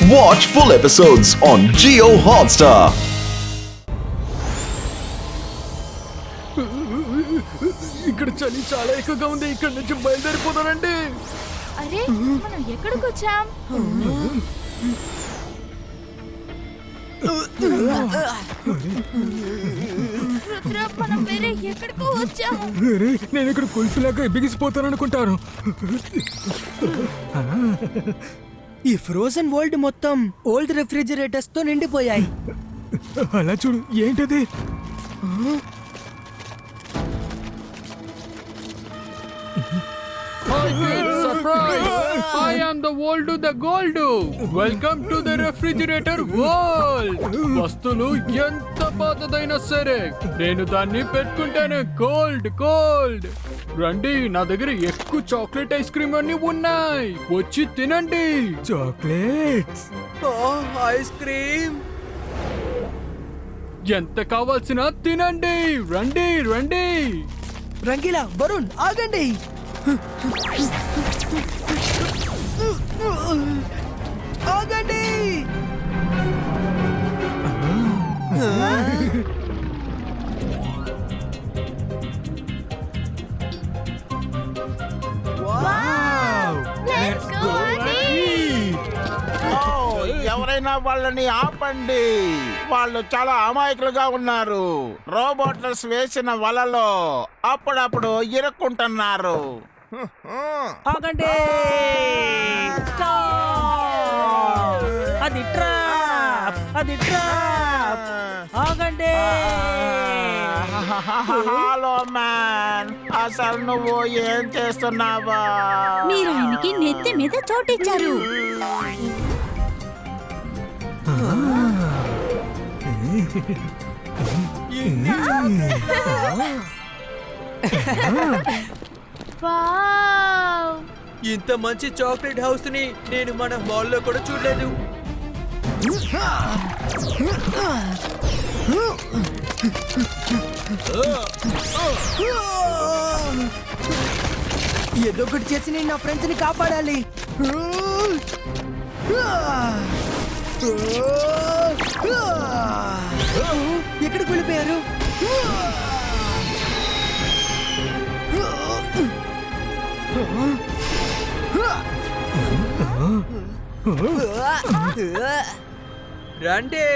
Watch full episodes on Jio Hotstar. ఇక్కడ చలి చాలా ఎక్కువగా ఉంది. ఇక్కడ నుంచి బయలుదేరిపోతానండి. అరే మనం ఎక్కడికి వచ్చాం? రుద్ర, మనం వేరే ఎక్కడికో వచ్చాము. అరే నేను ఇక్కడ కుల్ఫీలాగా బిగిసిపోతాననుకుంటాను. ఈ ఫ్రోజన్ వరల్డ్ మొత్తం ఓల్డ్ రెఫ్రిజిరేటర్స్ తో నిండిపోయాయి. అలా చూడు, ఏంటది? Hi kids, surprise! I am the old the gold. Welcome to the refrigerator world. వస్తువులు ఎంత పాతదైనా సరే నేను దాన్ని పెట్టుకుంటాను. కోల్డ్. రండి, నా దగ్గర ఎక్కువ చాక్లెట్ ఐస్ క్రీమ్ అన్ని ఉన్నాయి. వచ్చి తినండి. Chocolates, ice cream. ఎంత కావాల్సిన తినండి. రండి. రంగీలా, వరుణ్, ఆగండి. ఆగండి. Let's go, ఎవరైనా వాళ్ళని ఆపండి. వాళ్ళు చాలా అమాయకులుగా ఉన్నారు. రోబోట్లస్ వేసిన వలలో అప్పుడప్పుడు ఇరుక్కుంటున్నారు. ఆగండి. అది ట్రాప్. ఆగండి. హలో మ్యాన్, అసలు నువ్వు ఏం చేస్తున్నావా? మీరు ఆయనకి నెత్తి మీద చోటిచ్చారు. వావ్! ఇంత మంచి చాక్లెట్ హౌస్ ని నేను మన మాల్లో కూడా చూడలేదు. ఏదో ఒకటి చేసి నేను నా ఫ్రెండ్స్ ని కాపాడాలి. ఎక్కడికి వెళ్ళిపోయారు? రండి.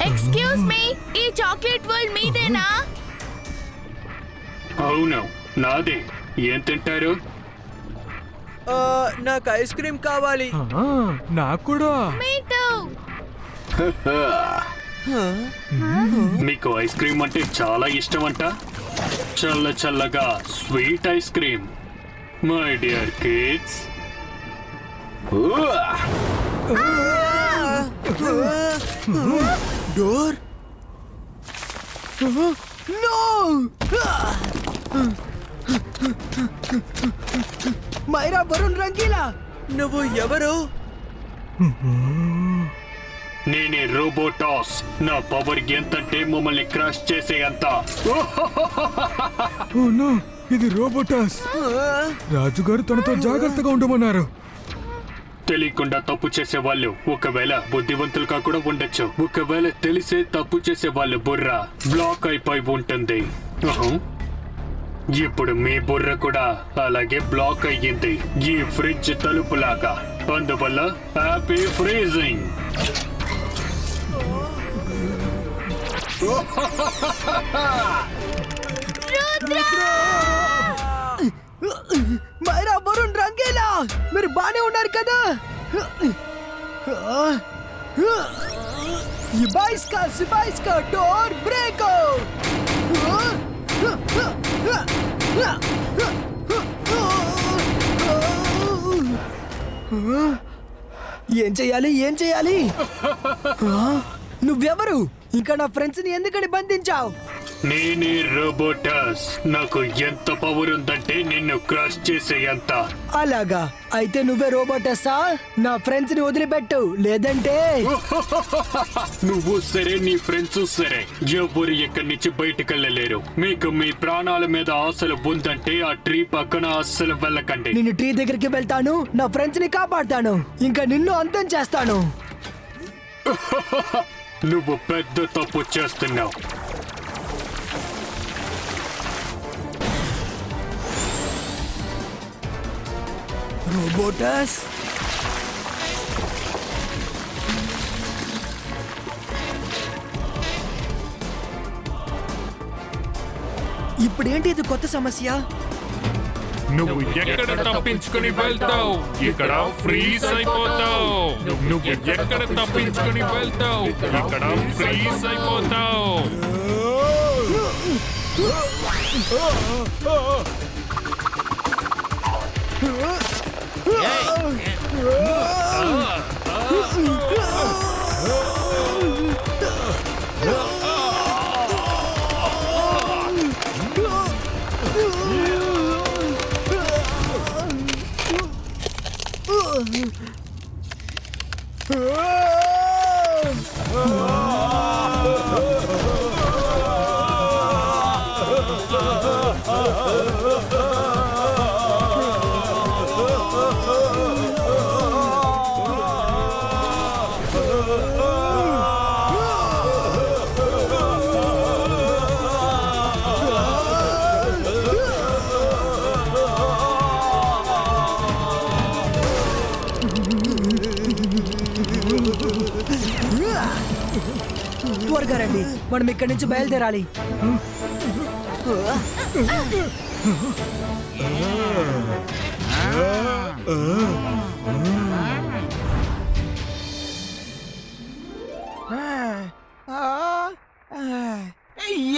ఎక్స్క్యూజ్ మీ, ఈ చాక్లెట్ వరల్డ్ మీదేనా? అవును, నాదే. ఏం తింటారు? నాకు ఐస్ క్రీమ్ కావాలి. నాకు కూడా. Me too. మీకు ఐస్ క్రీమ్ అంటే చాలా ఇష్టం అంట. చల్లగా sweet ice cream. My dear kids. Door. No. Maira, Varun, Rangeela, నువ్వు ఎవరు? నేనే రోబోటాస్. నా పవర్ ఎంతంటే మమ్మల్ని క్రాష్ చేసే అంత. ఓ నో, ఇది రోబోటాస్. రాజుగారు తనతో జాగ్రత్తగా ఉండమన్నారు. తెలియకుండా తప్పు చేసే వాళ్ళు ఒకవేళ బుద్ధివంతులుగా కూడా ఉండొచ్చు. ఒకవేళ తెలిసే తప్పు చేసే వాళ్ళు బుర్ర బ్లాక్ అయిపోయి ఉంటుంది. ఇప్పుడు మీ బుర్ర కూడా అలాగే బ్లాక్ అయ్యింది, ఈ ఫ్రిడ్జ్ తలుపులాగా. అందువల్ల హ్యాపీ ఫ్రీజింగ్. మైరా, వరుణ్, రంగేలా, మీరు బానే ఉన్నారు కదా? ఇబాయిస్కా డోర్ బ్రేక్. ఏం చెయ్యాలి? నువ్వెవరు? ఇంకా నా ఫ్రెండ్స్ ని ఎందుకని బంధించావు? నేనే రోబోటస్. నాకు ఎంత పవర్ ఉందంటే నిన్ను క్రాష్ చేసేంత. అలాగా? అయితే నువ్వే రోబోటసా? నా ఫ్రెండ్స్ ని వదిలిపెట్టు, లేదంటే నువ్వు సరే, నీ ఫ్రెండ్స్ సరే, ఎవరు ఇక్కడి నుంచి బయటకు వెళ్ళలేరు. మీకు మీ ప్రాణాల మీద ఆశలు ఉందంటే ఆ ట్రీ పక్కన అస్సలు వెళ్ళకండి. నేను ట్రీ దగ్గరికి వెళ్తాను, నా ఫ్రెండ్స్ ని కాపాడుతాను, ఇంకా నిన్ను అంతం చేస్తాను. నువ్వు పెద్ద తప్పు చేస్తున్నావు. రోబోటస్, ఇప్పుడేంటి ఇది కొత్త సమస్య? నువ్వు ఎక్కడ తప్పించుకుని వెళ్తావు? ఇక్కడ ఫ్రీజ్ అయిపోతావు. నువ్వు ఎక్కడ తప్పించుకుని వెళ్తావు? ఇక్కడ ఫ్రీజ్ అయిపోతావు. త్వరగా రండి, మనం ఇక్కడి నుంచి బయలుదేరాలి.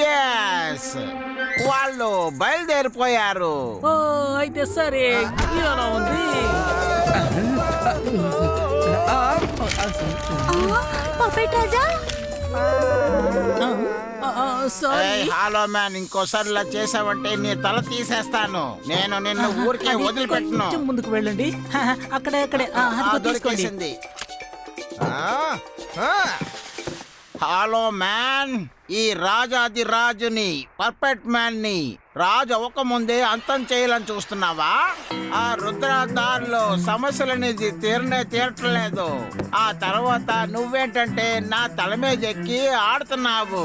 yes వాళ్ళు బయలుదేరిపోయారు. అయితే సరే, ఇలా ఉంది. పర్ఫెక్ట్ రాజా. హలో మ్యాన్, ఇంకోసారి ఇలా చేసావంటే నీ తల తీసేస్తాను. నేను నిన్ను ఊరికే వదిలిపెట్టను. కొంచెం ముందుకు వెళ్ళండి. అక్కడే దొరికేసింది. హలో మ్యాన్, ఈ రాజాది రాజుని, పర్ఫెక్ట్ మ్యాన్ ని రాజు అవ్వకముందే అంతం చేయాలని చూస్తున్నావా? ఆ రుద్రదారిలో సమస్యలనేది తీరటం లేదు. ఆ తర్వాత నువ్వేంటంటే నా తల మీద ఎక్కి ఆడుతున్నావు.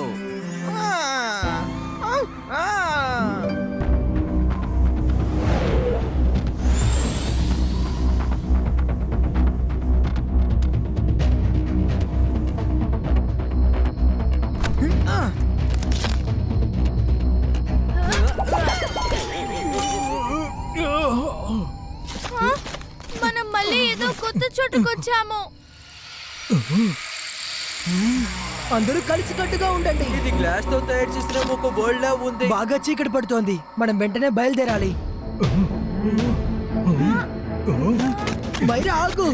మనం మళ్ళీ ఏదో కొత్త చోటుకొచ్చాము. అందరూ కలిసికట్టుగా ఉండండి. ఇది గ్లాస్ తో తయారు చేసిన ఒక వరల్డ్ లా ఉంది. బాగా చీకటి పడుతోంది, మనం వెంటనే బయలుదేరాలి. మైరా, ఆగు.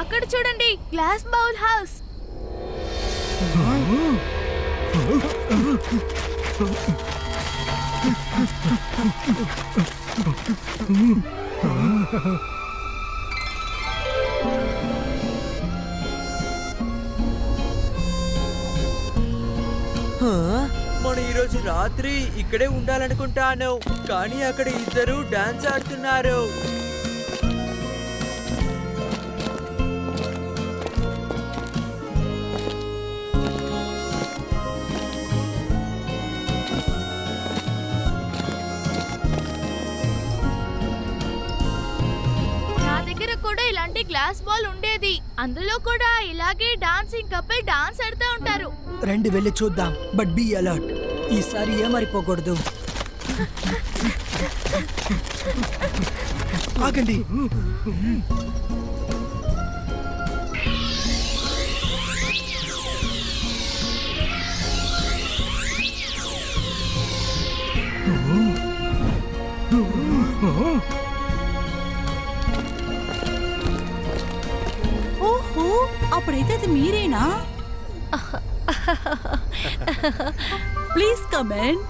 అక్కడ చూడండి, గ్లాస్ బౌల్ హౌస్. మనం ఈ రోజు రాత్రి ఇక్కడే ఉండాలనుకుంటాను, కానీ అక్కడ ఇద్దరు డాన్స్ ఆడుతున్నారు. నా దగ్గర ఇలాంటి గ్లాస్ బాల్ ఉండేది. అందులో కూడా ఇలాగే డాన్సింగ్ కపుల్ డాన్స్ ఆడుతూ ఉంటారు. రండి వెళ్ళి చూద్దాం. బట్ బీ అలర్ట్, ఈసారి ఏమరిపోకూడదు. ఆగండి. ఓహో, అప్పుడైతే అది మీరేనా? Please come in.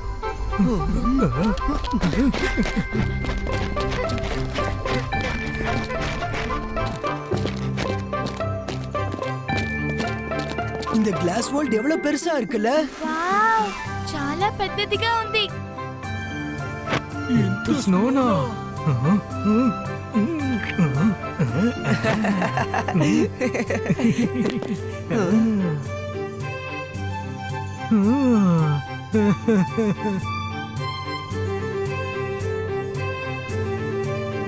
இந்த கிளாஸ் வேர்ல்ட் எவ்வளவு பெருசா இருக்குல்ல? వావ్, చాలా పెద్దదిగా ఉంది. ఇంత స్నోనా?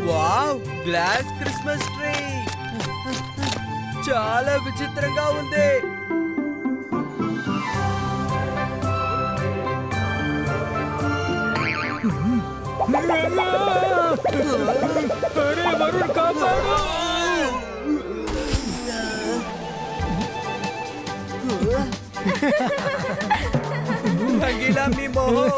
వావ్, గ్లాస్ క్రిస్మస్ ట్రీ చాలా విచిత్రంగా ఉంది. అరే వరుణ్, కాపాడు! రంగీలా మీ మొహం.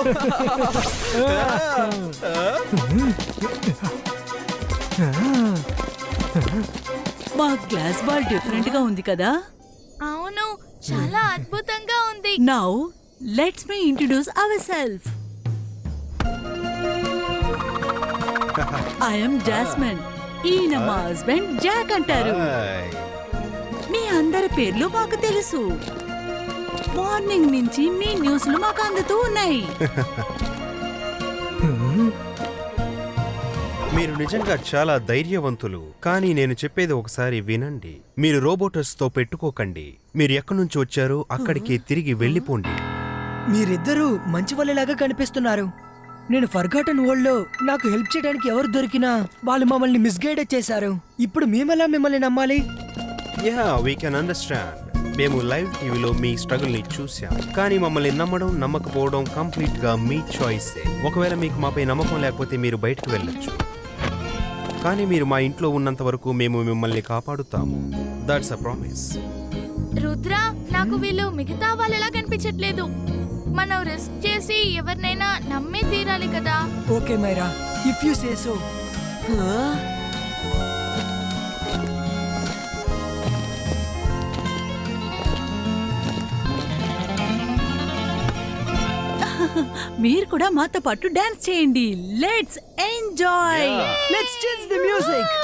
మా గ్లాస్ బాల్ డిఫరెంట్ గా ఉంది కదా. అవును, చాలా అద్భుతంగా ఉంది. Now let's me introduce our self. I am jasmine. ఈయన మా హస్బెండ్ జాక్ అంటారు. మీ అందరి పేర్లు మాకు తెలుసు. మార్నింగ్ నుంచి మీ న్యూస్లు మాకు అందుతూ ఉన్నాయి. మీరు నిజంగా చాలా ధైర్యవంతులు. కానీ నేను చెప్పేది ఒకసారి వినండి. మీరు రోబోటస్ తో పెట్టుకోకండి. మీరు ఎక్కడి నుంచి వచ్చారో అక్కడికి తిరిగి వెళ్ళిపోండి. మీరిద్దరూ మంచి వాళ్ళలాగా కనిపిస్తున్నారు. నేను ఫర్గాటన్ వరల్డ్ లో నాకు హెల్ప్ చేయడానికి ఎవరు దొరికినా వాళ్ళు మమ్మల్ని మిస్గైడ్ చేశారు. ఇప్పుడు మేమెలా మిమ్మల్ని నమ్మాలి? Yeah, we can understand. మేము లైవ్ టీవీలో మీ స్ట్రగుల్ ని చూసాం. కానీ మమ్మల్ని నమ్మడం నమ్మకపోవడం కంప్లీట్ గా మీ చాయిసే. ఒకవేళ మీకు మాపై నమ్మకం లేకపోతే మీరు బయటకు వెళ్ళొచ్చు. కానీ మీరు మా ఇంట్లో ఉన్నంత వరకు మేము మిమ్మల్ని కాపాడుతాము. That's a promise. రుద్ర, నాకు వీళ్ళు మిగతా వాళ్ళలా కనిపించట్లేదు. మనం రిస్క్ చేసి ఎవరినైనా నమ్మే తీరాలి కదా. Okay Maira, if you say so. మీరు కూడా మాతో పాటు డాన్స్ చేయండి. Let's enjoy. Let's change the music.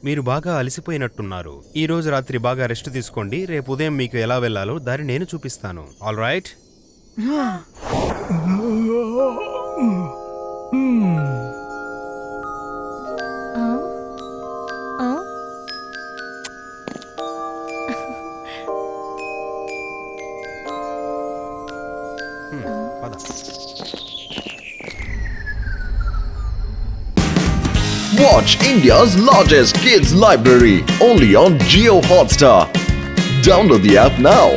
మీరు బాగా అలసిపోయినట్టున్నారు. ఈ రోజు రాత్రి బాగా రెస్ట్ తీసుకోండి. రేపు ఉదయం మీకు ఎలా వెళ్ళాలో దారి నేను చూపిస్తాను. All right? Watch India's largest kids library only on Jio Hotstar. Download the app now.